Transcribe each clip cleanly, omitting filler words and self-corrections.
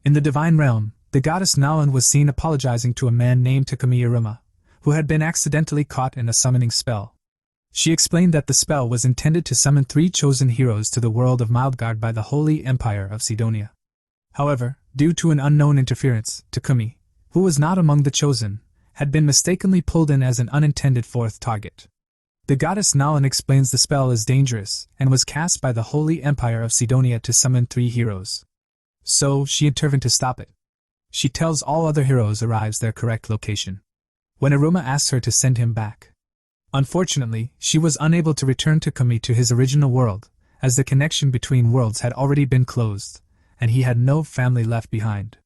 In the divine realm, the goddess Nalan was seen apologizing to a man named Takumi Iruma, who had been accidentally caught in a summoning spell. She explained that the spell was intended to summon 3 chosen heroes to the world of Mildgard by the Holy Empire of Sidonia. However, due to an unknown interference, Takumi, who was not among the chosen, had been mistakenly pulled in as an unintended 4th target. The goddess Nalan explains the spell is dangerous and was cast by the Holy Empire of Sidonia to summon 3 heroes. So, she intervened to stop it. She tells all other heroes arrives their correct location. When Iruma asks her to send him back. Unfortunately, she was unable to return Takumi to his original world, as the connection between worlds had already been closed, and he had no family left behind.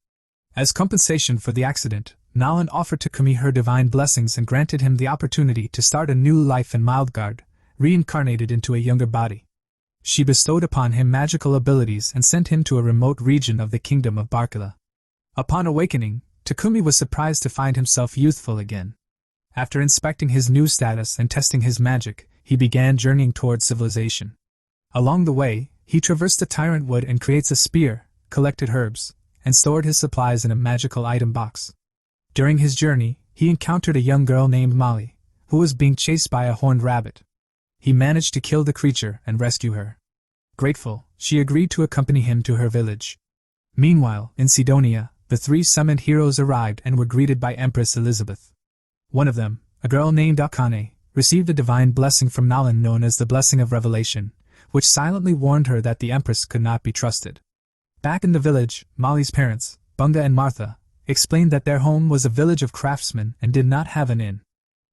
As compensation for the accident, Nalan offered Takumi her divine blessings and granted him the opportunity to start a new life in Mildgard, reincarnated into a younger body. She bestowed upon him magical abilities and sent him to a remote region of the kingdom of Barkila. Upon awakening, Takumi was surprised to find himself youthful again. After inspecting his new status and testing his magic, he began journeying towards civilization. Along the way, he traversed the tyrant wood and creates a spear, collected herbs, and stored his supplies in a magical item box. During his journey, he encountered a young girl named Molly, who was being chased by a horned rabbit. He managed to kill the creature and rescue her. Grateful, she agreed to accompany him to her village. Meanwhile, in Sidonia, the 3 summoned heroes arrived and were greeted by Empress Elizabeth. One of them, a girl named Akane, received a divine blessing from Nalan known as the Blessing of Revelation, which silently warned her that the Empress could not be trusted. Back in the village, Molly's parents, Bunga and Martha, explained that their home was a village of craftsmen and did not have an inn.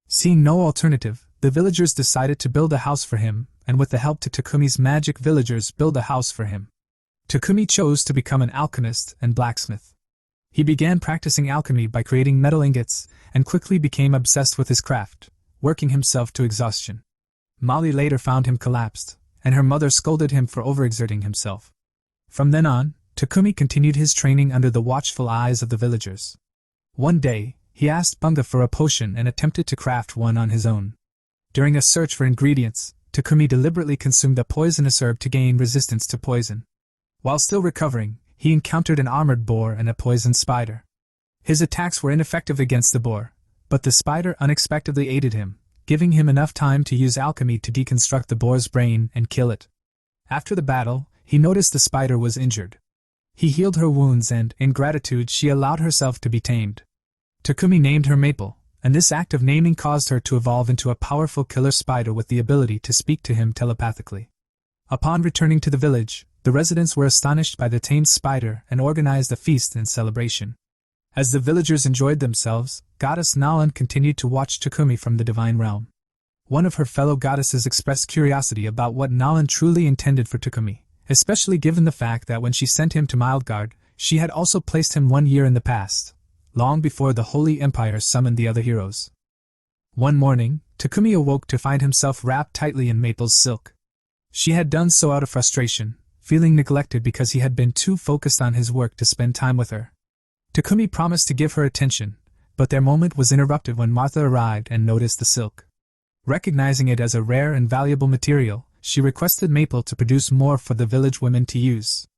Seeing no alternative, the villagers decided to build a house for him, and with the help to Takumi's magic villagers build a house for him. Takumi chose to become an alchemist and blacksmith. He began practicing alchemy by creating metal ingots, and quickly became obsessed with his craft, working himself to exhaustion. Molly later found him collapsed, and her mother scolded him for overexerting himself. From then on, Takumi continued his training under the watchful eyes of the villagers. One day, he asked Bunga for a potion and attempted to craft one on his own. During a search for ingredients, Takumi deliberately consumed a poisonous herb to gain resistance to poison. While still recovering, he encountered an armored boar and a poisoned spider. His attacks were ineffective against the boar, but the spider unexpectedly aided him, giving him enough time to use alchemy to deconstruct the boar's brain and kill it. After the battle, he noticed the spider was injured. He healed her wounds and, in gratitude, she allowed herself to be tamed. Takumi named her Maple, and this act of naming caused her to evolve into a powerful killer spider with the ability to speak to him telepathically. Upon returning to the village, the residents were astonished by the tamed spider and organized a feast and celebration. As the villagers enjoyed themselves, Goddess Nalan continued to watch Takumi from the divine realm. One of her fellow goddesses expressed curiosity about what Nalan truly intended for Takumi, especially given the fact that when she sent him to Mildgard, she had also placed him 1 year in the past, long before the Holy Empire summoned the other heroes. One morning, Takumi awoke to find himself wrapped tightly in Maple's silk. She had done so out of frustration, feeling neglected because he had been too focused on his work to spend time with her. Takumi promised to give her attention, but their moment was interrupted when Martha arrived and noticed the silk. Recognizing it as a rare and valuable material, she requested Maple to produce more for the village women to use.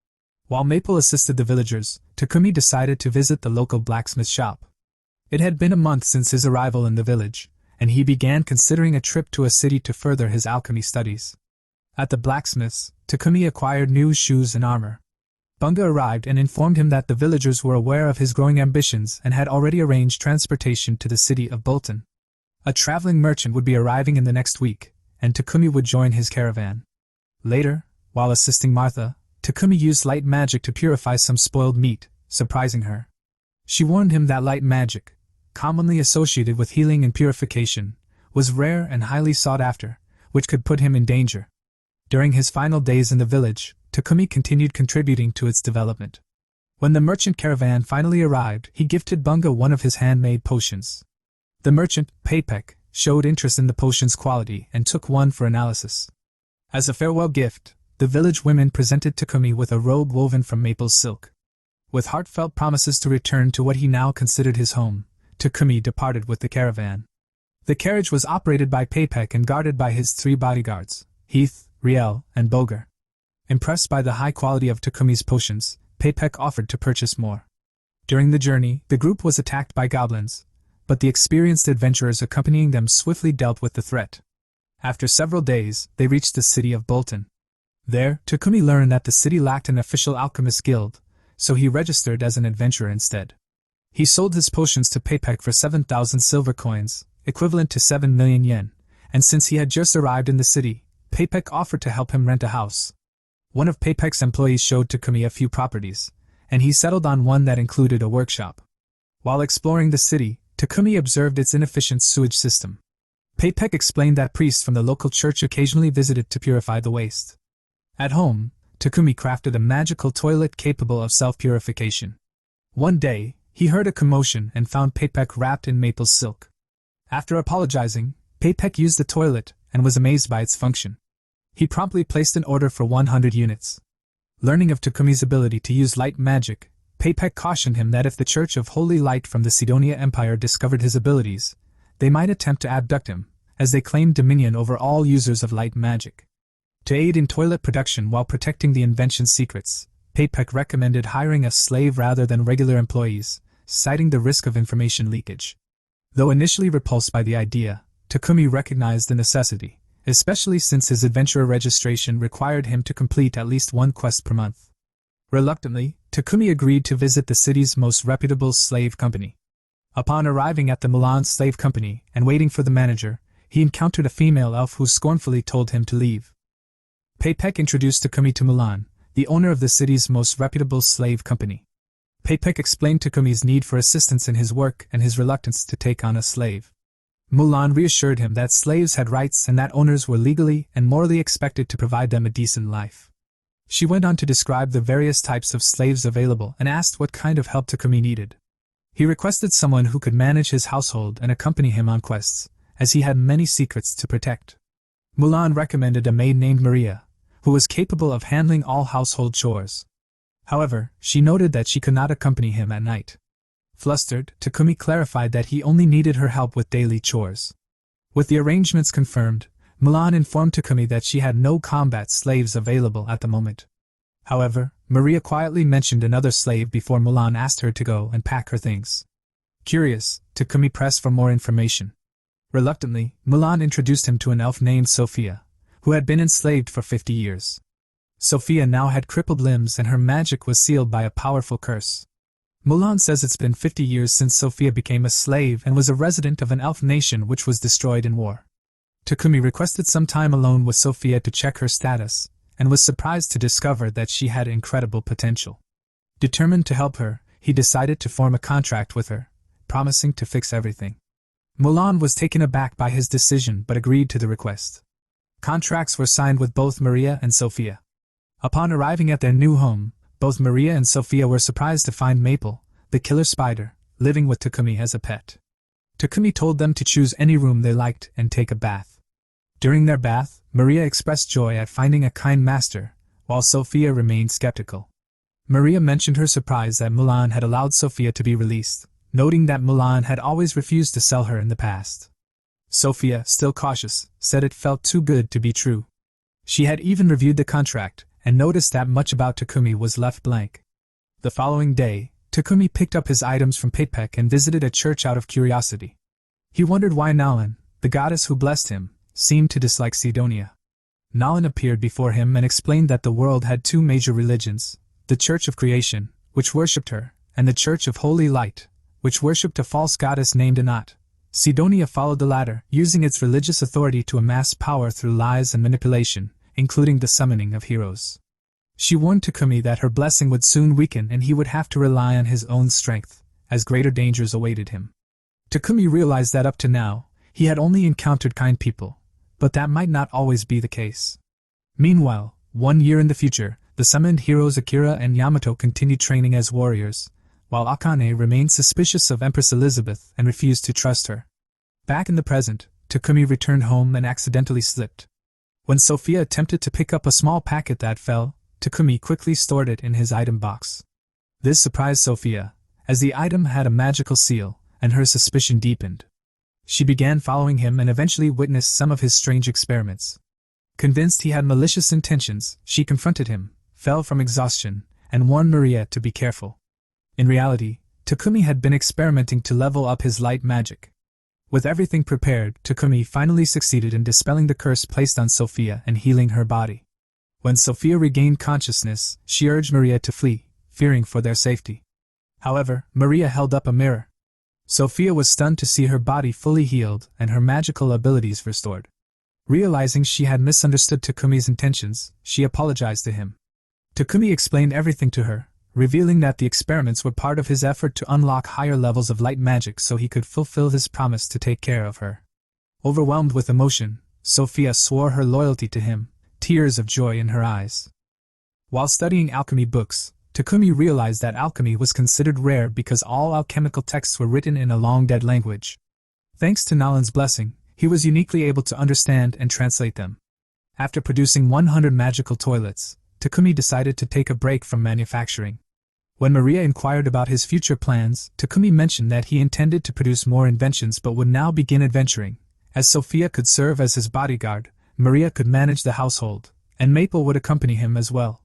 While Maple assisted the villagers, Takumi decided to visit the local blacksmith shop. It had been a month since his arrival in the village, and he began considering a trip to a city to further his alchemy studies. At the blacksmith's, Takumi acquired new shoes and armor. Bunga arrived and informed him that the villagers were aware of his growing ambitions and had already arranged transportation to the city of Bolton. A traveling merchant would be arriving in the next week, and Takumi would join his caravan. Later, while assisting Martha, Takumi used light magic to purify some spoiled meat, surprising her. She warned him that light magic, commonly associated with healing and purification, was rare and highly sought after, which could put him in danger. During his final days in the village, Takumi continued contributing to its development. When the merchant caravan finally arrived, he gifted Bunga one of his handmade potions. The merchant, Paypek, showed interest in the potion's quality and took one for analysis. As a farewell gift, the village women presented Takumi with a robe woven from maple silk. With heartfelt promises to return to what he now considered his home, Takumi departed with the caravan. The carriage was operated by Paypek and guarded by his 3 bodyguards, Heath, Riel, and Boger. Impressed by the high quality of Takumi's potions, Paypek offered to purchase more. During the journey, the group was attacked by goblins, but the experienced adventurers accompanying them swiftly dealt with the threat. After several days, they reached the city of Bolton. There, Takumi learned that the city lacked an official alchemist guild, so he registered as an adventurer instead. He sold his potions to Paypek for 7,000 silver coins, equivalent to 7 million yen, and since he had just arrived in the city, Paypek offered to help him rent a house. One of Paypek's employees showed Takumi a few properties, and he settled on one that included a workshop. While exploring the city, Takumi observed its inefficient sewage system. Paypek explained that priests from the local church occasionally visited to purify the waste. At home, Takumi crafted a magical toilet capable of self-purification. One day, he heard a commotion and found Paypek wrapped in maple silk. After apologizing, Paypek used the toilet and was amazed by its function. He promptly placed an order for 100 units. Learning of Takumi's ability to use light magic, Paypek cautioned him that if the Church of Holy Light from the Sidonia Empire discovered his abilities, they might attempt to abduct him, as they claimed dominion over all users of light magic. To aid in toilet production while protecting the invention's secrets, Paypek recommended hiring a slave rather than regular employees, citing the risk of information leakage. Though initially repulsed by the idea, Takumi recognized the necessity, especially since his adventurer registration required him to complete at least one quest per month. Reluctantly, Takumi agreed to visit the city's most reputable slave company. Upon arriving at the Milan slave company and waiting for the manager, he encountered a female elf who scornfully told him to leave. Paypek introduced Takumi to Milan, the owner of the city's most reputable slave company. Paypek explained Takumi's need for assistance in his work and his reluctance to take on a slave. Mulan reassured him that slaves had rights and that owners were legally and morally expected to provide them a decent life. She went on to describe the various types of slaves available and asked what kind of help Takumi needed. He requested someone who could manage his household and accompany him on quests, as he had many secrets to protect. Mulan recommended a maid named Maria, who was capable of handling all household chores. However, she noted that she could not accompany him at night. Flustered, Takumi clarified that he only needed her help with daily chores. With the arrangements confirmed, Mulan informed Takumi that she had no combat slaves available at the moment. However, Maria quietly mentioned another slave before Mulan asked her to go and pack her things. Curious, Takumi pressed for more information. Reluctantly, Mulan introduced him to an elf named Sophia, who had been enslaved for 50 years. Sophia now had crippled limbs and her magic was sealed by a powerful curse. Mulan says it's been 50 years since Sophia became a slave and was a resident of an elf nation which was destroyed in war. Takumi requested some time alone with Sophia to check her status, and was surprised to discover that she had incredible potential. Determined to help her, he decided to form a contract with her, promising to fix everything. Mulan was taken aback by his decision but agreed to the request. Contracts were signed with both Maria and Sophia. Upon arriving at their new home, both Maria and Sophia were surprised to find Maple, the killer spider, living with Takumi as a pet. Takumi told them to choose any room they liked and take a bath. During their bath, Maria expressed joy at finding a kind master, while Sophia remained skeptical. Maria mentioned her surprise that Mulan had allowed Sophia to be released, noting that Mulan had always refused to sell her in the past. Sophia, still cautious, said it felt too good to be true. She had even reviewed the contract, and noticed that much about Takumi was left blank. The following day, Takumi picked up his items from Paypek and visited a church out of curiosity. He wondered why Nalan, the goddess who blessed him, seemed to dislike Sidonia. Nalan appeared before him and explained that the world had two major religions, the Church of Creation, which worshipped her, and the Church of Holy Light, which worshipped a false goddess named Anat. Sidonia followed the latter, using its religious authority to amass power through lies and manipulation, including the summoning of heroes. She warned Takumi that her blessing would soon weaken and he would have to rely on his own strength, as greater dangers awaited him. Takumi realized that up to now, he had only encountered kind people, but that might not always be the case. Meanwhile, 1 year in the future, the summoned heroes Akira and Yamato continued training as warriors, while Akane remained suspicious of Empress Elizabeth and refused to trust her. Back in the present, Takumi returned home and accidentally slipped. When Sophia attempted to pick up a small packet that fell, Takumi quickly stored it in his item box. This surprised Sophia, as the item had a magical seal, and her suspicion deepened. She began following him and eventually witnessed some of his strange experiments. Convinced he had malicious intentions, she confronted him, fell from exhaustion, and warned Maria to be careful. In reality, Takumi had been experimenting to level up his light magic. With everything prepared, Takumi finally succeeded in dispelling the curse placed on Sophia and healing her body. When Sophia regained consciousness, she urged Maria to flee, fearing for their safety. However, Maria held up a mirror. Sophia was stunned to see her body fully healed and her magical abilities restored. Realizing she had misunderstood Takumi's intentions, she apologized to him. Takumi explained everything to her, revealing that the experiments were part of his effort to unlock higher levels of light magic so he could fulfill his promise to take care of her. Overwhelmed with emotion, Sophia swore her loyalty to him, tears of joy in her eyes. While studying alchemy books, Takumi realized that alchemy was considered rare because all alchemical texts were written in a long-dead language. Thanks to Nalan's blessing, he was uniquely able to understand and translate them. After producing 100 magical toilets, Takumi decided to take a break from manufacturing. When Maria inquired about his future plans, Takumi mentioned that he intended to produce more inventions but would now begin adventuring. As Sophia could serve as his bodyguard, Maria could manage the household, and Maple would accompany him as well.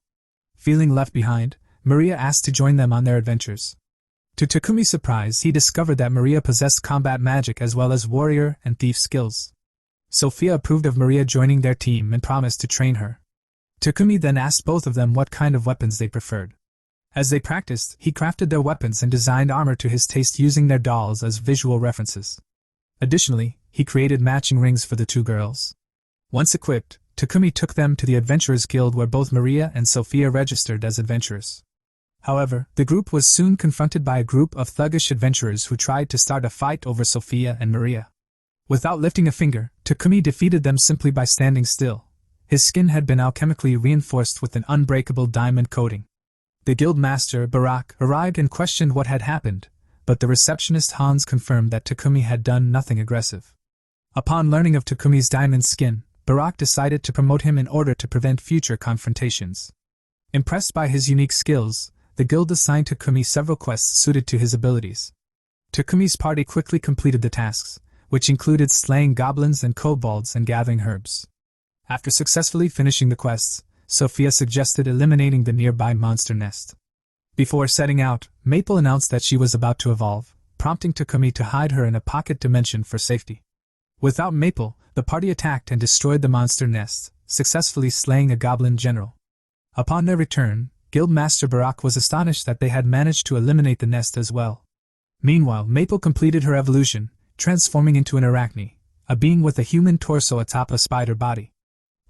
Feeling left behind, Maria asked to join them on their adventures. To Takumi's surprise, he discovered that Maria possessed combat magic as well as warrior and thief skills. Sophia approved of Maria joining their team and promised to train her. Takumi then asked both of them what kind of weapons they preferred. As they practiced, he crafted their weapons and designed armor to his taste using their dolls as visual references. Additionally, he created matching rings for the two girls. Once equipped, Takumi took them to the Adventurers Guild where both Maria and Sophia registered as adventurers. However, the group was soon confronted by a group of thuggish adventurers who tried to start a fight over Sophia and Maria. Without lifting a finger, Takumi defeated them simply by standing still. His skin had been alchemically reinforced with an unbreakable diamond coating. The guild master, Barak, arrived and questioned what had happened, but the receptionist Hans confirmed that Takumi had done nothing aggressive. Upon learning of Takumi's diamond skin, Barak decided to promote him in order to prevent future confrontations. Impressed by his unique skills, the guild assigned Takumi several quests suited to his abilities. Takumi's party quickly completed the tasks, which included slaying goblins and kobolds and gathering herbs. After successfully finishing the quests, Sophia suggested eliminating the nearby monster nest. Before setting out, Maple announced that she was about to evolve, prompting Takumi to hide her in a pocket dimension for safety. Without Maple, the party attacked and destroyed the monster nest, successfully slaying a goblin general. Upon their return, Guildmaster Barak was astonished that they had managed to eliminate the nest as well. Meanwhile, Maple completed her evolution, transforming into an arachne, a being with a human torso atop a spider body.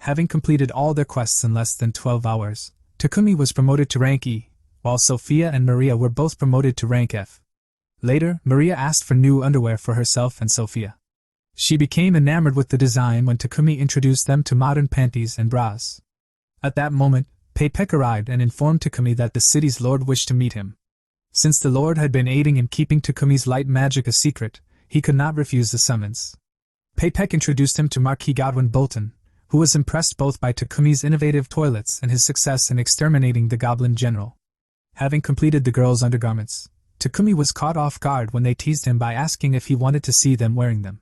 Having completed all their quests in less than 12 hours, Takumi was promoted to rank E, while Sophia and Maria were both promoted to rank F. Later, Maria asked for new underwear for herself and Sophia. She became enamored with the design when Takumi introduced them to modern panties and bras. At that moment, Paypek arrived and informed Takumi that the city's lord wished to meet him. Since the lord had been aiding in keeping Takumi's light magic a secret, he could not refuse the summons. Paypek introduced him to Marquis Godwin Bolton, who was impressed both by Takumi's innovative toilets and his success in exterminating the goblin general. Having completed the girls' undergarments, Takumi was caught off guard when they teased him by asking if he wanted to see them wearing them.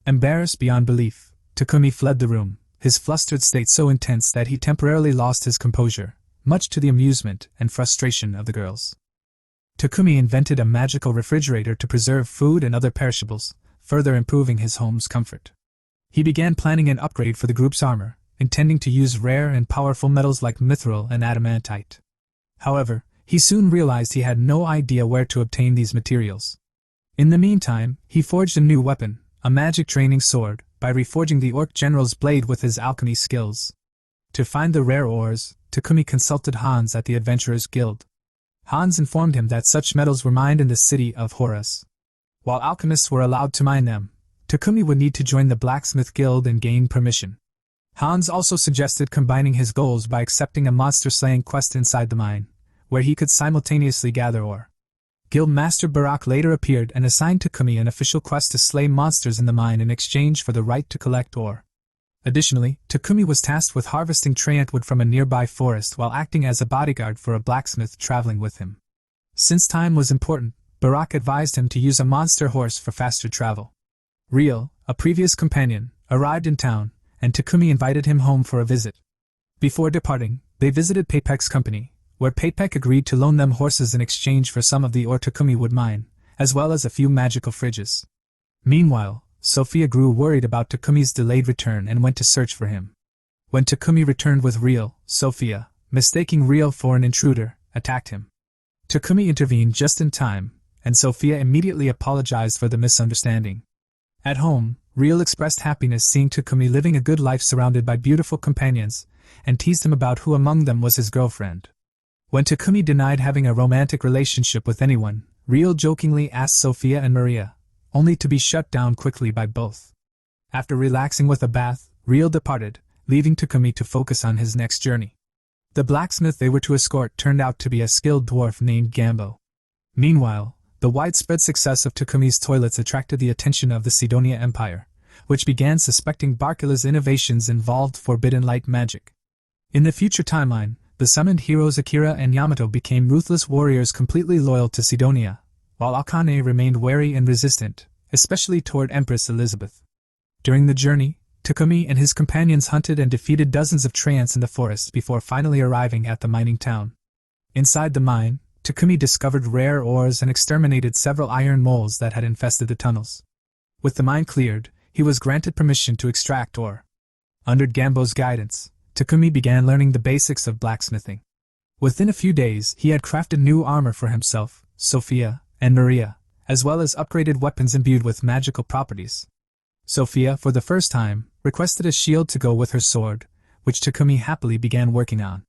Embarrassed beyond belief, Takumi fled the room, his flustered state so intense that he temporarily lost his composure, much to the amusement and frustration of the girls. Takumi invented a magical refrigerator to preserve food and other perishables, further improving his home's comfort. He began planning an upgrade for the group's armor, intending to use rare and powerful metals like mithril and adamantite. However, he soon realized he had no idea where to obtain these materials. In the meantime, he forged a new weapon, a magic training sword, by reforging the Orc General's blade with his alchemy skills. To find the rare ores, Takumi consulted Hans at the Adventurers Guild. Hans informed him that such metals were mined in the city of Horus. While alchemists were allowed to mine them, Takumi would need to join the Blacksmith Guild and gain permission. Hans also suggested combining his goals by accepting a monster-slaying quest inside the mine, where he could simultaneously gather ore. Guildmaster Barak later appeared and assigned Takumi an official quest to slay monsters in the mine in exchange for the right to collect ore. Additionally, Takumi was tasked with harvesting Trayant from a nearby forest while acting as a bodyguard for a blacksmith traveling with him. Since time was important, Barak advised him to use a monster horse for faster travel. Rio, a previous companion, arrived in town, and Takumi invited him home for a visit. Before departing, they visited Paypek's company, where Paypek agreed to loan them horses in exchange for some of the ore Takumi would mine, as well as a few magical fridges. Meanwhile, Sophia grew worried about Takumi's delayed return and went to search for him. When Takumi returned with Rio, Sophia, mistaking Rio for an intruder, attacked him. Takumi intervened just in time, and Sophia immediately apologized for the misunderstanding. At home, Rio expressed happiness seeing Takumi living a good life surrounded by beautiful companions, and teased him about who among them was his girlfriend. When Takumi denied having a romantic relationship with anyone, Rio jokingly asked Sophia and Maria, only to be shut down quickly by both. After relaxing with a bath, Rio departed, leaving Takumi to focus on his next journey. The blacksmith they were to escort turned out to be a skilled dwarf named Gambo. Meanwhile, the widespread success of Takumi's toilets attracted the attention of the Sidonia Empire, which began suspecting Barkila's innovations involved forbidden light magic. In the future timeline, the summoned heroes Akira and Yamato became ruthless warriors completely loyal to Sidonia, while Akane remained wary and resistant, especially toward Empress Elizabeth. During the journey, Takumi and his companions hunted and defeated dozens of treants in the forest before finally arriving at the mining town. Inside the mine, Takumi discovered rare ores and exterminated several iron moles that had infested the tunnels. With the mine cleared, he was granted permission to extract ore. Under Gambo's guidance, Takumi began learning the basics of blacksmithing. Within a few days, he had crafted new armor for himself, Sophia, and Maria, as well as upgraded weapons imbued with magical properties. Sophia, for the first time, requested a shield to go with her sword, which Takumi happily began working on.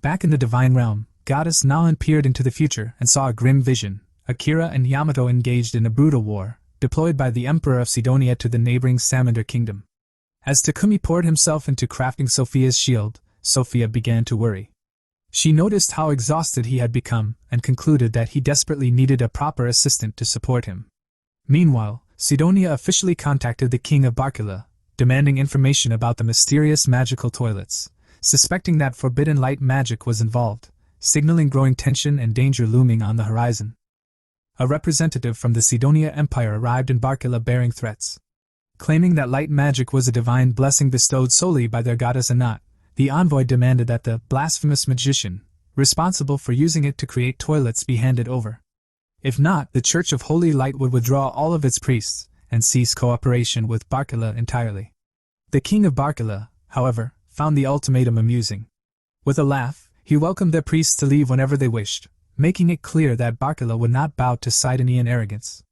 Back in the divine realm, Goddess Nalan peered into the future and saw a grim vision: Akira and Yamato engaged in a brutal war, deployed by the Emperor of Sidonia to the neighboring Samander kingdom. As Takumi poured himself into crafting Sophia's shield, Sophia began to worry. She noticed how exhausted he had become and concluded that he desperately needed a proper assistant to support him. Meanwhile, Sidonia officially contacted the king of Barkila, demanding information about the mysterious magical toilets, suspecting that forbidden light magic was involved, signaling growing tension and danger looming on the horizon. A representative from the Sidonia Empire arrived in Barkila bearing threats. Claiming that light magic was a divine blessing bestowed solely by their goddess Anat, the envoy demanded that the blasphemous magician, responsible for using it to create toilets, be handed over. If not, the Church of Holy Light would withdraw all of its priests and cease cooperation with Barkila entirely. The king of Barkila, however, found the ultimatum amusing. With a laugh, he welcomed their priests to leave whenever they wished, making it clear that Barkila would not bow to Sidonian arrogance.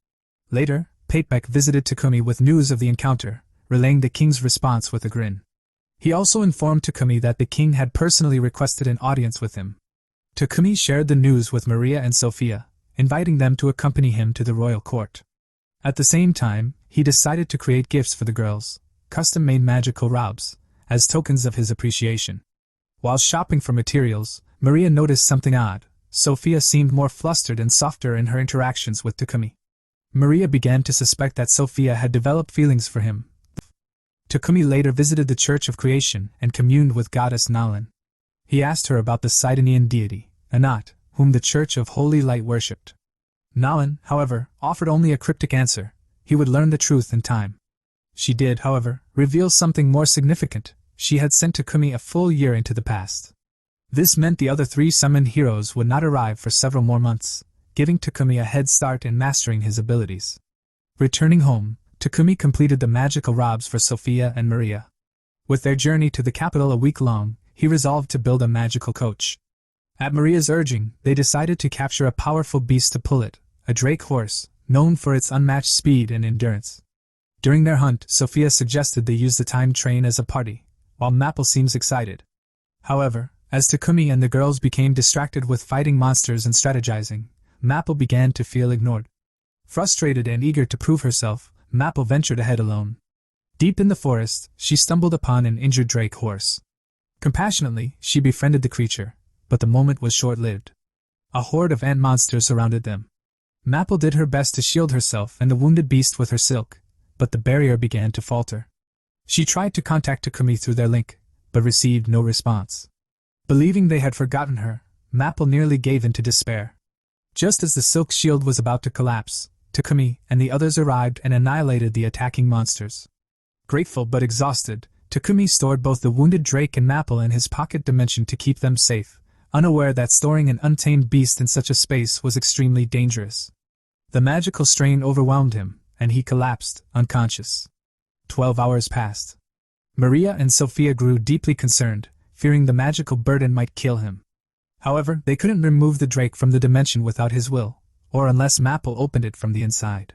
Later, Paypek visited Takumi with news of the encounter, relaying the king's response with a grin. He also informed Takumi that the king had personally requested an audience with him. Takumi shared the news with Maria and Sophia, inviting them to accompany him to the royal court. At the same time, he decided to create gifts for the girls, custom-made magical robes, as tokens of his appreciation. While shopping for materials, Maria noticed something odd. Sophia seemed more flustered and softer in her interactions with Takumi. Maria began to suspect that Sophia had developed feelings for him. Takumi later visited the Church of Creation and communed with Goddess Nalan. He asked her about the Sidonian deity, Anat, whom the Church of Holy Light worshipped. Nalan, however, offered only a cryptic answer: he would learn the truth in time. She did, however, reveal something more significant: she had sent Takumi a full year into the past. This meant the other three summoned heroes would not arrive for several more months, giving Takumi a head start in mastering his abilities. Returning home, Takumi completed the magical robes for Sophia and Maria. With their journey to the capital a week long, he resolved to build a magical coach. At Maria's urging, they decided to capture a powerful beast to pull it, a drake horse, known for its unmatched speed and endurance. During their hunt, Sophia suggested they use the time train as a party, while Maple seems excited. However, as Takumi and the girls became distracted with fighting monsters and strategizing, Maple began to feel ignored. Frustrated and eager to prove herself, Maple ventured ahead alone. Deep in the forest, she stumbled upon an injured drake horse. Compassionately, she befriended the creature, but the moment was short-lived. A horde of ant monsters surrounded them. Maple did her best to shield herself and the wounded beast with her silk, but the barrier began to falter. She tried to contact Takumi through their link, but received no response. Believing they had forgotten her, Maple nearly gave in to despair. Just as the silk shield was about to collapse, Takumi and the others arrived and annihilated the attacking monsters. Grateful but exhausted, Takumi stored both the wounded drake and Maple in his pocket dimension to keep them safe, unaware that storing an untamed beast in such a space was extremely dangerous. The magical strain overwhelmed him, and he collapsed, unconscious. 12 hours passed. Maria and Sophia grew deeply concerned, fearing the magical burden might kill him. However, they couldn't remove the drake from the dimension without his will, or unless Maple opened it from the inside.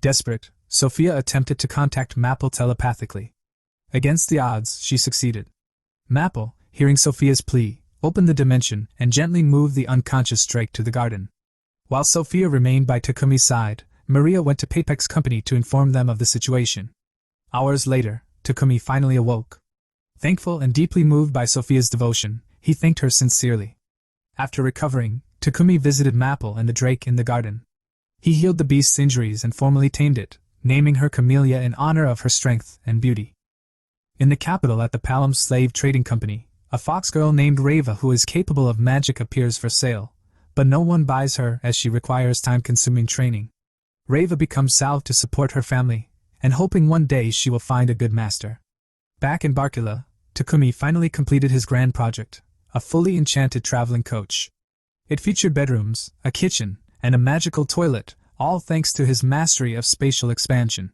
Desperate, Sophia attempted to contact Maple telepathically. Against the odds, she succeeded. Maple, hearing Sophia's plea, opened the dimension and gently moved the unconscious drake to the garden. While Sophia remained by Takumi's side, Maria went to Papek's company to inform them of the situation. Hours later, Takumi finally awoke. Thankful and deeply moved by Sophia's devotion, he thanked her sincerely. After recovering, Takumi visited Maple and the drake in the garden. He healed the beast's injuries and formally tamed it, naming her Camellia in honor of her strength and beauty. In the capital at the Palm Slave Trading Company, a fox girl named Reva who is capable of magic appears for sale, but no one buys her as she requires time-consuming training. Reva becomes salved to support her family, and hoping one day she will find a good master. Back in Barkila, Takumi finally completed his grand project, a fully enchanted traveling coach. It featured bedrooms, a kitchen, and a magical toilet, all thanks to his mastery of spatial expansion.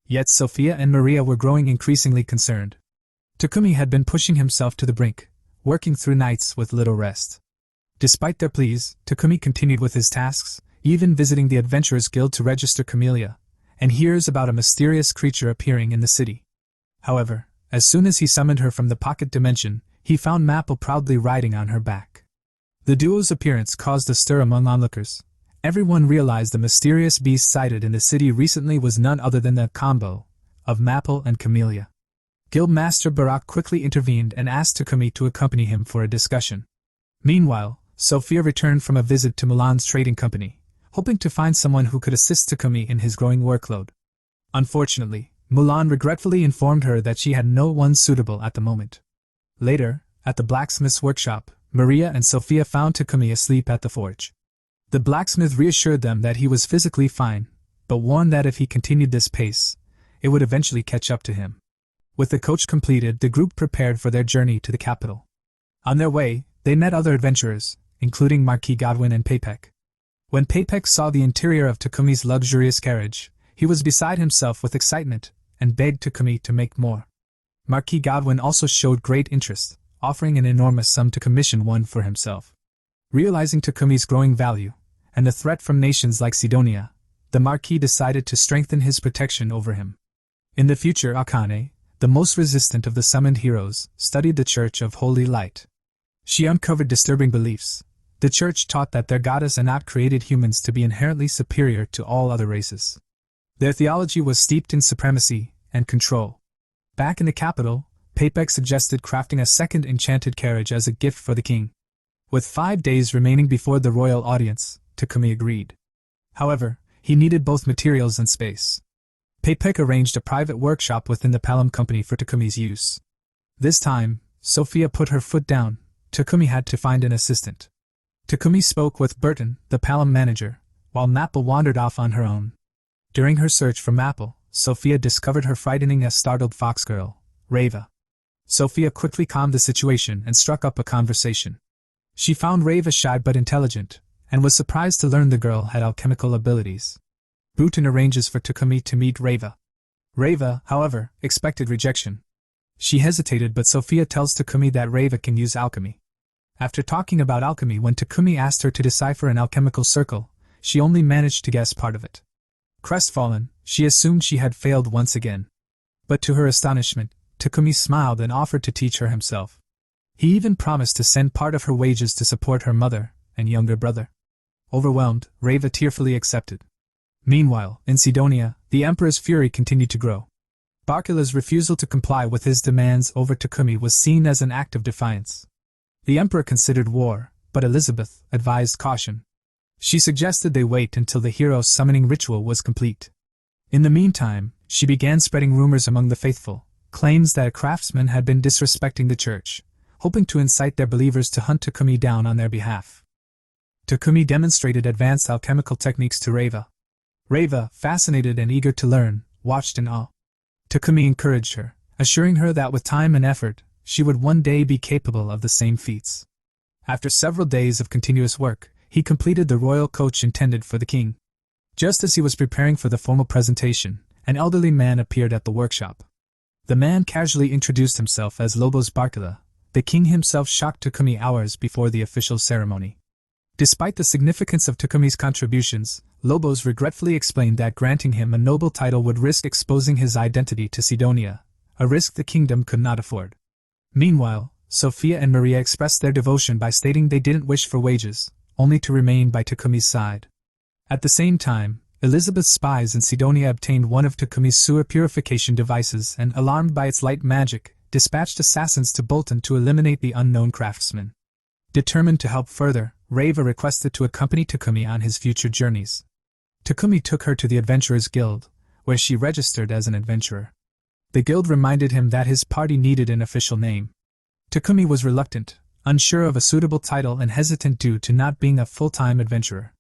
Yet Sophia and Maria were growing increasingly concerned. Takumi had been pushing himself to the brink, working through nights with little rest. Despite their pleas, Takumi continued with his tasks, even visiting the Adventurers Guild to register Camellia, and hears about a mysterious creature appearing in the city. However, as soon as he summoned her from the pocket dimension, he found Maple proudly riding on her back. The duo's appearance caused a stir among onlookers. Everyone realized the mysterious beast sighted in the city recently was none other than the combo of Maple and Camellia. Guildmaster Barak quickly intervened and asked Takumi to accompany him for a discussion. Meanwhile, Sophia returned from a visit to Milan's trading company, hoping to find someone who could assist Takumi in his growing workload. Unfortunately, Mulan regretfully informed her that she had no one suitable at the moment. Later, at the blacksmith's workshop, Maria and Sophia found Takumi asleep at the forge. The blacksmith reassured them that he was physically fine, but warned that if he continued this pace, it would eventually catch up to him. With the coach completed, the group prepared for their journey to the capital. On their way, they met other adventurers, including Marquis Godwin and Papek. When Papek saw the interior of Takumi's luxurious carriage, he was beside himself with excitement, and begged Takumi to make more. Marquis Godwin also showed great interest, offering an enormous sum to commission one for himself. Realizing Takumi's growing value, and the threat from nations like Sidonia, the Marquis decided to strengthen his protection over him. In the future, Akane, the most resistant of the summoned heroes, studied the Church of Holy Light. She uncovered disturbing beliefs. The Church taught that their goddess Anat created humans to be inherently superior to all other races. Their theology was steeped in supremacy and control. Back in the capital, Papek suggested crafting a second enchanted carriage as a gift for the king. With 5 days remaining before the royal audience, Takumi agreed. However, he needed both materials and space. Papek arranged a private workshop within the Palm Company for Takumi's use. This time, Sophia put her foot down. Takumi had to find an assistant. Takumi spoke with Burton, the Palm manager, while Maple wandered off on her own. During her search for Maple, Sophia discovered her frightening as startled fox girl, Reva. Sophia quickly calmed the situation and struck up a conversation. She found Reva shy but intelligent, and was surprised to learn the girl had alchemical abilities. Burton arranges for Takumi to meet Reva. Reva, however, expected rejection. She hesitated, but Sophia tells Takumi that Reva can use alchemy. After talking about alchemy, when Takumi asked her to decipher an alchemical circle, she only managed to guess part of it. Crestfallen, she assumed she had failed once again. But to her astonishment, Takumi smiled and offered to teach her himself. He even promised to send part of her wages to support her mother and younger brother. Overwhelmed, Reva tearfully accepted. Meanwhile, in Sidonia, the Emperor's fury continued to grow. Barkila's refusal to comply with his demands over Takumi was seen as an act of defiance. The Emperor considered war, but Elizabeth advised caution. She suggested they wait until the hero's summoning ritual was complete. In the meantime, she began spreading rumors among the faithful, claims that a craftsman had been disrespecting the church, hoping to incite their believers to hunt Takumi down on their behalf. Takumi demonstrated advanced alchemical techniques to Reva. Reva, fascinated and eager to learn, watched in awe. Takumi encouraged her, assuring her that with time and effort, she would one day be capable of the same feats. After several days of continuous work, he completed the royal coach intended for the king. Just as he was preparing for the formal presentation, an elderly man appeared at the workshop. The man casually introduced himself as Lobos Barkila. The king himself shocked Takumi hours before the official ceremony. Despite the significance of Takumi's contributions, Lobos regretfully explained that granting him a noble title would risk exposing his identity to Sidonia, a risk the kingdom could not afford. Meanwhile, Sophia and Maria expressed their devotion by stating they didn't wish for wages, only to remain by Takumi's side. At the same time, Elizabeth's spies in Sidonia obtained one of Takumi's sewer purification devices and, alarmed by its light magic, dispatched assassins to Bolton to eliminate the unknown craftsman. Determined to help further, Reva requested to accompany Takumi on his future journeys. Takumi took her to the Adventurers Guild, where she registered as an adventurer. The guild reminded him that his party needed an official name. Takumi was reluctant, unsure of a suitable title and hesitant due to not being a full-time adventurer.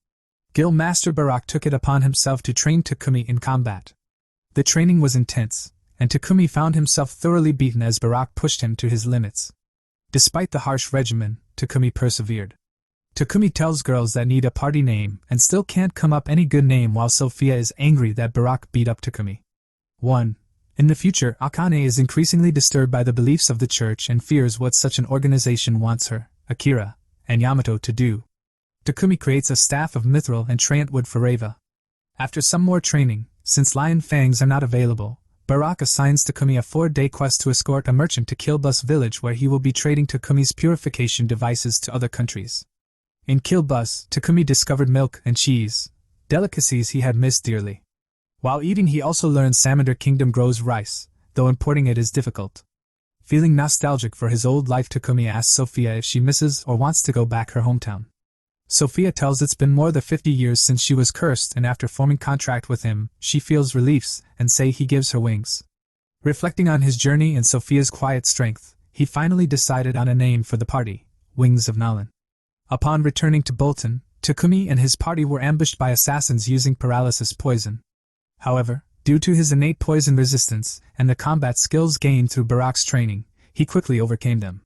Guild Master Barak took it upon himself to train Takumi in combat. The training was intense, and Takumi found himself thoroughly beaten as Barak pushed him to his limits. Despite the harsh regimen, Takumi persevered. Takumi tells girls that need a party name and still can't come up any good name, while Sophia is angry that Barak beat up Takumi. 1. In the future, Akane is increasingly disturbed by the beliefs of the church and fears what such an organization wants her, Akira, and Yamato to do. Takumi creates a staff of mithril and Trant wood for Reva. After some more training, since lion fangs are not available, Barak assigns Takumi a 4-day quest to escort a merchant to Kilbus village, where he will be trading Takumi's purification devices to other countries. In Kilbus, Takumi discovered milk and cheese, delicacies he had missed dearly. While eating, he also learned Salamander Kingdom grows rice, though importing it is difficult. Feeling nostalgic for his old life, Takumi asks Sophia if she misses or wants to go back her hometown. Sophia tells it's been more than 50 years since she was cursed, and after forming contract with him, she feels reliefs and say he gives her wings. Reflecting on his journey and Sophia's quiet strength, he finally decided on a name for the party, Wings of Nalan. Upon returning to Bolton, Takumi and his party were ambushed by assassins using paralysis poison. However, due to his innate poison resistance and the combat skills gained through Barak's training, he quickly overcame them.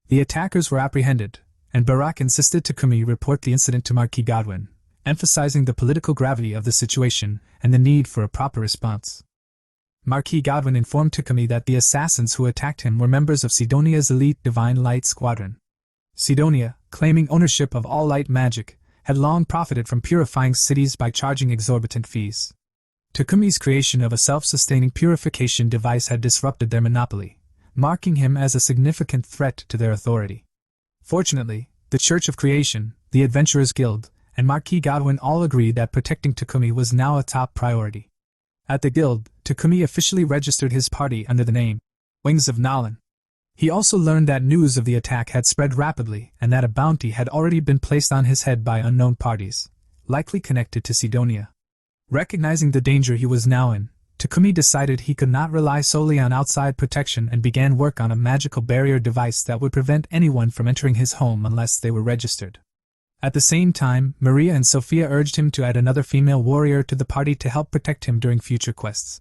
The attackers were apprehended, and Barak insisted Takumi report the incident to Marquis Godwin, emphasizing the political gravity of the situation and the need for a proper response. Marquis Godwin informed Takumi that the assassins who attacked him were members of Sidonia's elite Divine Light Squadron. Sidonia, claiming ownership of all light magic, had long profited from purifying cities by charging exorbitant fees. Takumi's creation of a self-sustaining purification device had disrupted their monopoly, marking him as a significant threat to their authority. Fortunately, the Church of Creation, the Adventurers Guild, and Marquis Godwin all agreed that protecting Takumi was now a top priority. At the guild, Takumi officially registered his party under the name Wings of Nalan. He also learned that news of the attack had spread rapidly and that a bounty had already been placed on his head by unknown parties, likely connected to Sidonia. Recognizing the danger he was now in, Takumi decided he could not rely solely on outside protection and began work on a magical barrier device that would prevent anyone from entering his home unless they were registered. At the same time, Maria and Sophia urged him to add another female warrior to the party to help protect him during future quests.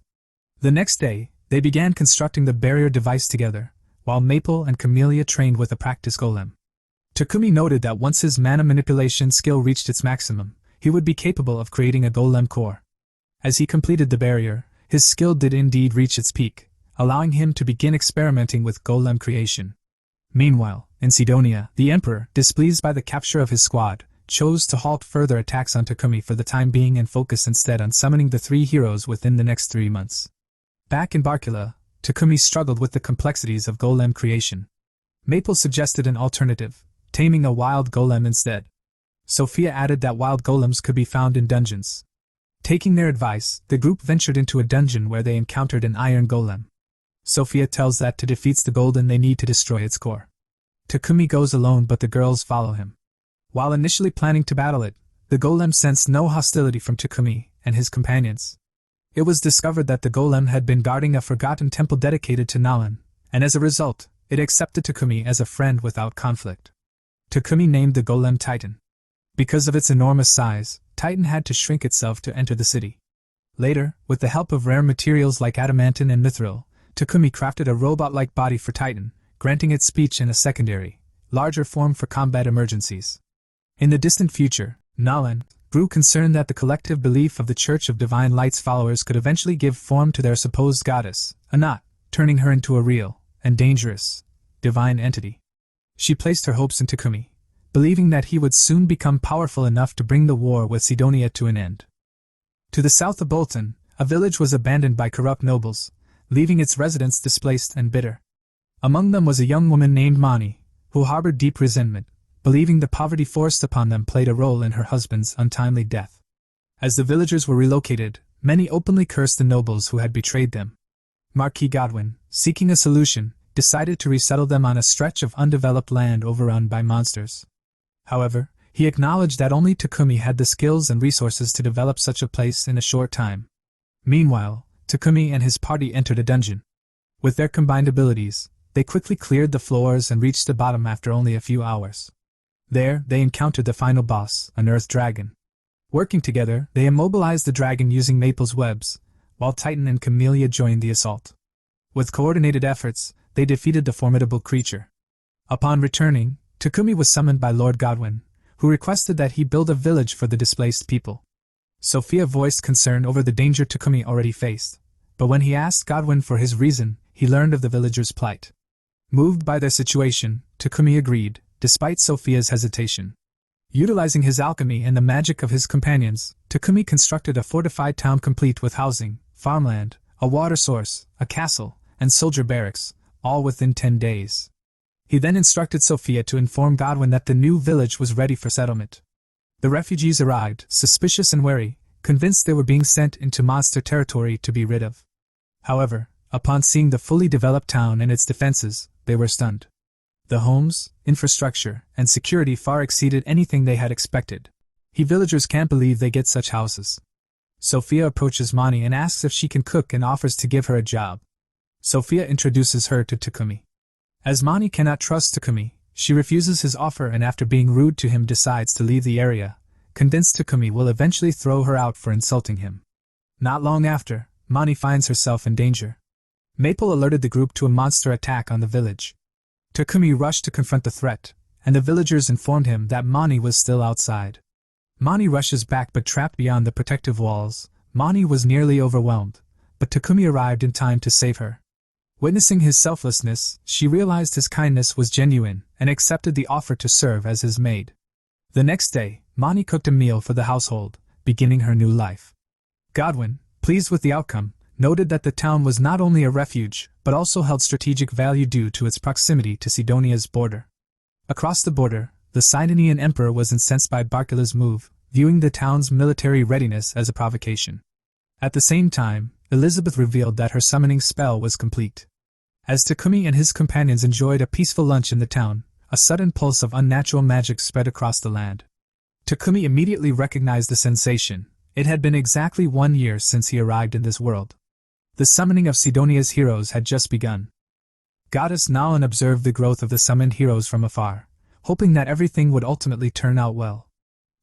The next day, they began constructing the barrier device together, while Maple and Camellia trained with a practice golem. Takumi noted that once his mana manipulation skill reached its maximum, he would be capable of creating a golem core. As he completed the barrier, his skill did indeed reach its peak, allowing him to begin experimenting with golem creation. Meanwhile, in Sidonia, the Emperor, displeased by the capture of his squad, chose to halt further attacks on Takumi for the time being and focus instead on summoning the 3 heroes within the next 3 months. Back in Barkila, Takumi struggled with the complexities of golem creation. Maple suggested an alternative, taming a wild golem instead. Sophia added that wild golems could be found in dungeons. Taking their advice, the group ventured into a dungeon where they encountered an iron golem. Sophia tells that to defeat the golden they need to destroy its core. Takumi goes alone, but the girls follow him. While initially planning to battle it, the golem sensed no hostility from Takumi and his companions. It was discovered that the golem had been guarding a forgotten temple dedicated to Nalan, and as a result, it accepted Takumi as a friend without conflict. Takumi named the golem Titan. Because of its enormous size, Titan had to shrink itself to enter the city. Later, with the help of rare materials like adamantine and mithril, Takumi crafted a robot-like body for Titan, granting it speech and a secondary, larger form for combat emergencies. In the distant future, Nalan grew concerned that the collective belief of the Church of Divine Light's followers could eventually give form to their supposed goddess, Anat, turning her into a real, and dangerous, divine entity. She placed her hopes in Takumi, believing that he would soon become powerful enough to bring the war with Sidonia to an end. To the south of Bolton, a village was abandoned by corrupt nobles, leaving its residents displaced and bitter. Among them was a young woman named Mani, who harbored deep resentment, believing the poverty forced upon them played a role in her husband's untimely death. As the villagers were relocated, many openly cursed the nobles who had betrayed them. Marquis Godwin, seeking a solution, decided to resettle them on a stretch of undeveloped land overrun by monsters. However, he acknowledged that only Takumi had the skills and resources to develop such a place in a short time. Meanwhile, Takumi and his party entered a dungeon. With their combined abilities, they quickly cleared the floors and reached the bottom after only a few hours. There, they encountered the final boss, an earth dragon. Working together, they immobilized the dragon using Maple's webs, while Titan and Camellia joined the assault. With coordinated efforts, they defeated the formidable creature. Upon returning, Takumi was summoned by Lord Godwin, who requested that he build a village for the displaced people. Sophia voiced concern over the danger Takumi already faced, but when he asked Godwin for his reason, he learned of the villagers' plight. Moved by their situation, Takumi agreed, despite Sophia's hesitation. Utilizing his alchemy and the magic of his companions, Takumi constructed a fortified town complete with housing, farmland, a water source, a castle, and soldier barracks, all within 10 days. He then instructed Sophia to inform Godwin that the new village was ready for settlement. The refugees arrived, suspicious and wary, convinced they were being sent into monster territory to be rid of. However, upon seeing the fully developed town and its defenses, they were stunned. The homes, infrastructure, and security far exceeded anything they had expected. Villagers can't believe they get such houses. Sophia approaches Mani and asks if she can cook and offers to give her a job. Sophia introduces her to Takumi. As Mani cannot trust Takumi, she refuses his offer and after being rude to him decides to leave the area, convinced Takumi will eventually throw her out for insulting him. Not long after, Mani finds herself in danger. Maple alerted the group to a monster attack on the village. Takumi rushed to confront the threat, and the villagers informed him that Mani was still outside. Mani rushes back but trapped beyond the protective walls. Mani was nearly overwhelmed, but Takumi arrived in time to save her. Witnessing his selflessness, she realized his kindness was genuine and accepted the offer to serve as his maid. The next day, Mani cooked a meal for the household, beginning her new life. Godwin, pleased with the outcome, noted that the town was not only a refuge, but also held strategic value due to its proximity to Sidonia's border. Across the border, the Sidonian emperor was incensed by Barkula's move, viewing the town's military readiness as a provocation. At the same time, Elizabeth revealed that her summoning spell was complete. As Takumi and his companions enjoyed a peaceful lunch in the town, a sudden pulse of unnatural magic spread across the land. Takumi immediately recognized the sensation. It had been exactly 1 year since he arrived in this world. The summoning of Sidonia's heroes had just begun. Goddess Nalan observed the growth of the summoned heroes from afar, hoping that everything would ultimately turn out well.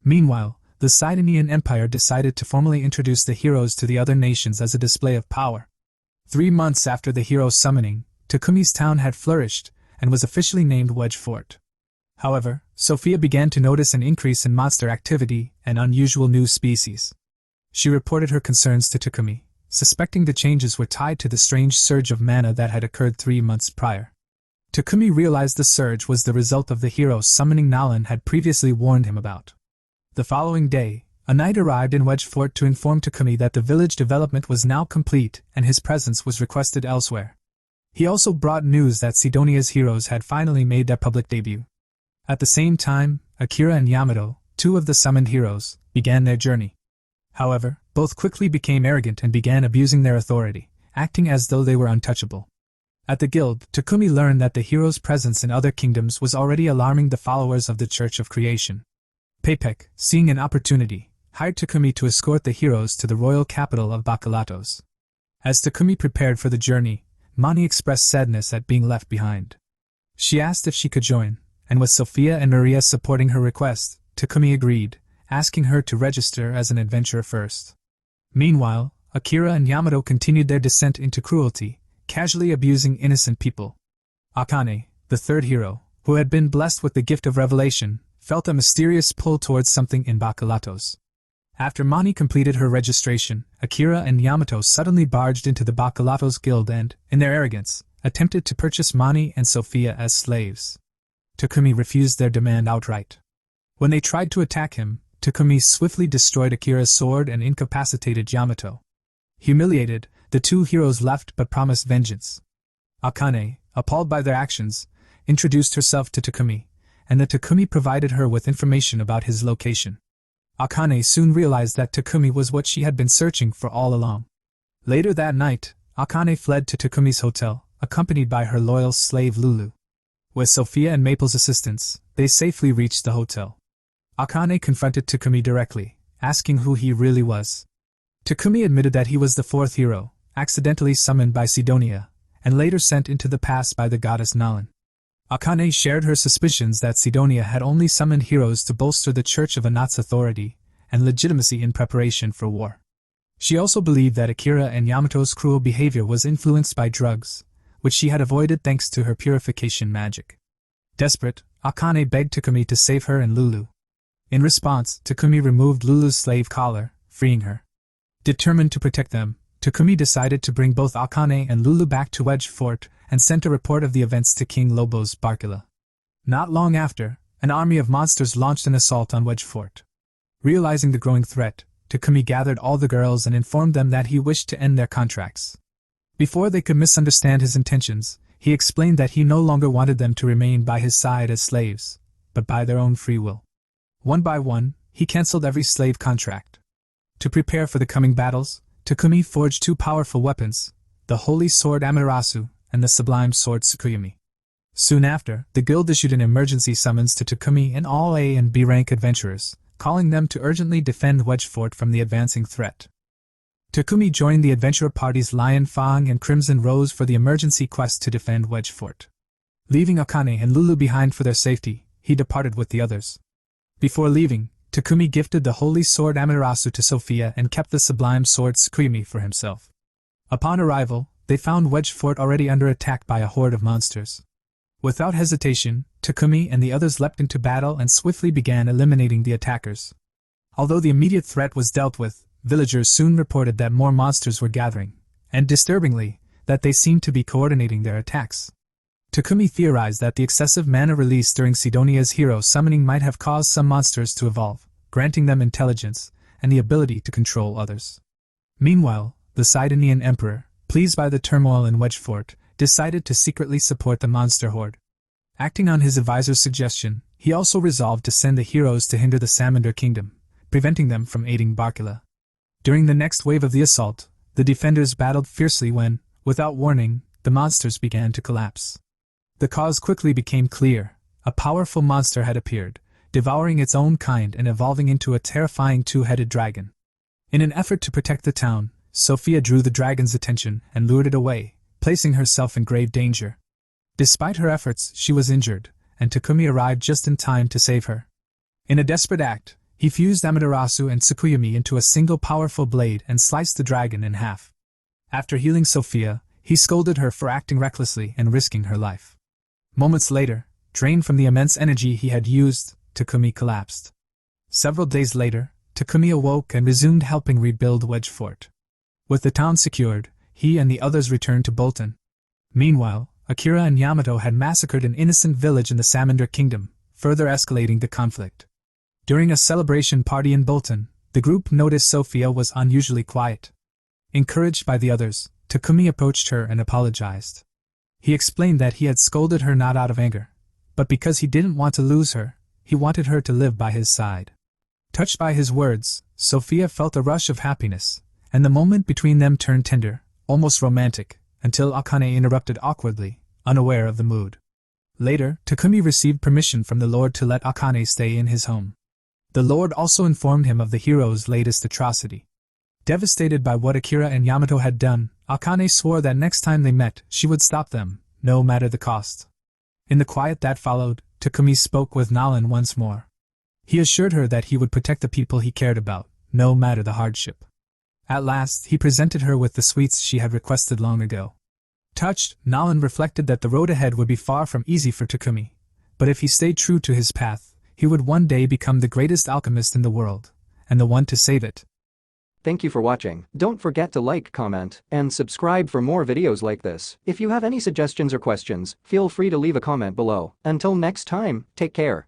Meanwhile, the Sidonian Empire decided to formally introduce the heroes to the other nations as a display of power. 3 months after the heroes' summoning, Takumi's town had flourished and was officially named Wedge Fort. However, Sophia began to notice an increase in monster activity and unusual new species. She reported her concerns to Takumi, suspecting the changes were tied to the strange surge of mana that had occurred 3 months prior. Takumi realized the surge was the result of the heroes summoning Nalan had previously warned him about. The following day, a knight arrived in Wedge Fort to inform Takumi that the village development was now complete and his presence was requested elsewhere. He also brought news that Sidonia's heroes had finally made their public debut. At the same time, Akira and Yamato, 2 of the summoned heroes, began their journey. However, both quickly became arrogant and began abusing their authority, acting as though they were untouchable. At the guild, Takumi learned that the heroes' presence in other kingdoms was already alarming the followers of the Church of Creation. Pepek, seeing an opportunity, hired Takumi to escort the heroes to the royal capital of Bakulatos. As Takumi prepared for the journey, Mani expressed sadness at being left behind. She asked if she could join, and with Sophia and Maria supporting her request, Takumi agreed, asking her to register as an adventurer first. Meanwhile, Akira and Yamato continued their descent into cruelty, casually abusing innocent people. Akane, the third hero, who had been blessed with the gift of revelation, felt a mysterious pull towards something in Baccalautos. After Mani completed her registration, Akira and Yamato suddenly barged into the Baccalautos guild and, in their arrogance, attempted to purchase Mani and Sophia as slaves. Takumi refused their demand outright. When they tried to attack him, Takumi swiftly destroyed Akira's sword and incapacitated Yamato. Humiliated, the two heroes left but promised vengeance. Akane, appalled by their actions, introduced herself to Takumi, and the Takumi provided her with information about his location. Akane soon realized that Takumi was what she had been searching for all along. Later that night, Akane fled to Takumi's hotel, accompanied by her loyal slave Lulu. With Sophia and Maple's assistance, they safely reached the hotel. Akane confronted Takumi directly, asking who he really was. Takumi admitted that he was the fourth hero, accidentally summoned by Sidonia, and later sent into the past by the goddess Nalan. Akane shared her suspicions that Sidonia had only summoned heroes to bolster the Church of Anat's authority and legitimacy in preparation for war. She also believed that Akira and Yamato's cruel behavior was influenced by drugs, which she had avoided thanks to her purification magic. Desperate, Akane begged Takumi to save her and Lulu. In response, Takumi removed Lulu's slave collar, freeing her. Determined to protect them, Takumi decided to bring both Akane and Lulu back to Wedge Fort and sent a report of the events to King Lobo's Barkila. Not long after, an army of monsters launched an assault on Wedge Fort. Realizing the growing threat, Takumi gathered all the girls and informed them that he wished to end their contracts. Before they could misunderstand his intentions, he explained that he no longer wanted them to remain by his side as slaves, but by their own free will. One by one, he cancelled every slave contract. To prepare for the coming battles, Takumi forged two powerful weapons, the Holy Sword Amaterasu and the Sublime Sword Tsukuyomi. Soon after, the guild issued an emergency summons to Takumi and all A and B rank adventurers, calling them to urgently defend Wedge Fort from the advancing threat. Takumi joined the adventurer parties Lion Fang and Crimson Rose for the emergency quest to defend Wedge Fort. Leaving Akane and Lulu behind for their safety, he departed with the others. Before leaving, Takumi gifted the Holy Sword Amaterasu to Sophia and kept the Sublime Sword Tsukuyomi for himself. Upon arrival, they found Wedge Fort already under attack by a horde of monsters. Without hesitation, Takumi and the others leapt into battle and swiftly began eliminating the attackers. Although the immediate threat was dealt with, villagers soon reported that more monsters were gathering, and disturbingly, that they seemed to be coordinating their attacks. Takumi theorized that the excessive mana released during Sidonia's hero summoning might have caused some monsters to evolve, granting them intelligence and the ability to control others. Meanwhile, the Sidonian Emperor, pleased by the turmoil in Wedge Fort, decided to secretly support the monster horde. Acting on his advisor's suggestion, he also resolved to send the heroes to hinder the Salamander Kingdom, preventing them from aiding Barkila. During the next wave of the assault, the defenders battled fiercely when, without warning, the monsters began to collapse. The cause quickly became clear. A powerful monster had appeared, devouring its own kind and evolving into a terrifying two-headed dragon. In an effort to protect the town, Sophia drew the dragon's attention and lured it away, placing herself in grave danger. Despite her efforts, she was injured, and Takumi arrived just in time to save her. In a desperate act, he fused Amaterasu and Tsukuyomi into a single powerful blade and sliced the dragon in half. After healing Sophia, he scolded her for acting recklessly and risking her life. Moments later, drained from the immense energy he had used, Takumi collapsed. Several days later, Takumi awoke and resumed helping rebuild Wedge Fort. With the town secured, he and the others returned to Bolton. Meanwhile, Akira and Yamato had massacred an innocent village in the Salamander Kingdom, further escalating the conflict. During a celebration party in Bolton, the group noticed Sophia was unusually quiet. Encouraged by the others, Takumi approached her and apologized. He explained that he had scolded her not out of anger, but because he didn't want to lose her, he wanted her to live by his side. Touched by his words, Sophia felt a rush of happiness, and the moment between them turned tender, almost romantic, until Akane interrupted awkwardly, unaware of the mood. Later, Takumi received permission from the Lord to let Akane stay in his home. The Lord also informed him of the hero's latest atrocity. Devastated by what Akira and Yamato had done, Akane swore that next time they met, she would stop them, no matter the cost. In the quiet that followed, Takumi spoke with Nalan once more. He assured her that he would protect the people he cared about, no matter the hardship. At last, he presented her with the sweets she had requested long ago. Touched, Nalan reflected that the road ahead would be far from easy for Takumi, But if he stayed true to his path, he would one day become the greatest alchemist in the world, and the one to save it. Thank you for watching. Don't forget to like, comment, and subscribe for more videos like this. If you have any suggestions or questions, feel free to leave a comment below. Until next time, take care.